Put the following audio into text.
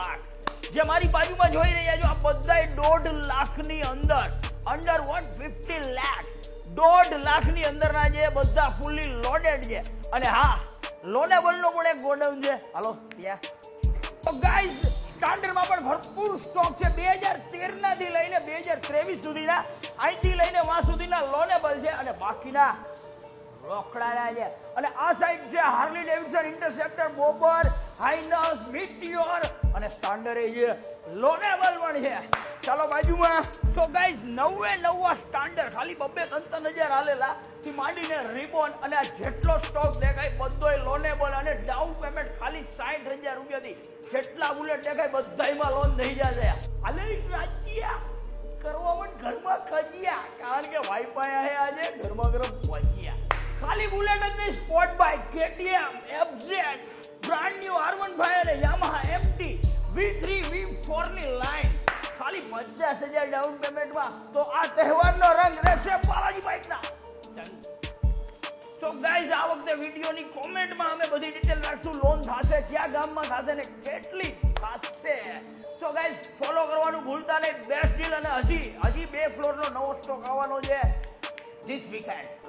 લાખ. જે મારી બાજુમાં જોઈ રહ્યા છો આ બધાય 1.5 લાખની અંદર, અંડર 150 lakhs, 1.5 લાખની અંદરના જે બધા ફૂલી લોડેડ છે. અને હા, લોનેબલનો પણ એક ગોડાઉન છે. હાલો ત્યાં. તો ગાઈઝ, સ્ટાન્ડર્ડમાં પણ ભરપૂર સ્ટોક છે. 2013 થી લઈને 2023 સુધીના, અહીંથી લઈને વાં સુધીના લોનેબલ છે અને બાકીના રોકડાના છે. અને આ સાઈડ છે હાર્લી ડેવિડસન, ઇન્ટરસેપ્ટર, બોબર, હાઇનસ, મીટિયોર અને સ્ટાન્ડર્ડ છે. લોનેબલ પણ છે. ચાલો બાજુમાં. સો ગાઈઝ, 99 સ્ટાન્ડર્ડ ખાલી 2-3 હાલેલા થી માંડીને રિબોન અને આ જેટલો સ્ટોક દેખાય બધોય લોનેબલ અને ડાઉન પેમેન્ટ ખાલી 60,000 રૂપિયાથી જેટલા બુલેટ દેખાય બધાયમાં લોન થઈ જશે. આલે રાજ્યા કરવા પણ ઘરમાં ખજિયા, કારણ કે વાઈફાઈ હે આજે ગરમા ગરમ પહોંચ્યા. ખાલી બુલેટ જ નહીં, sport bike, KTM, FZ, brand new R15 અને Yamaha MT V3 V4 ની લાઈન ખાલી 50,000 ડાઉન પેમેન્ટમાં. તો આ તહેવારનો રંગ રહેશે બાલાજી બાઇકના. સો ગાઈઝ, આ વખતે વિડીયોની કોમેન્ટમાં અમે બધી ડિટેલ રાખશું. લોન થશે, કયા ગામમાં થશે ને કેટલી થશે. સો ગાઈઝ, ફોલો કરવાનું ભૂલતા નહીં. બેસ્ટ ડીલ અને હજી 2 ફ્લોરનો નવો સ્ટોક આવવાનો છે ધીસ વીકેન્ડ.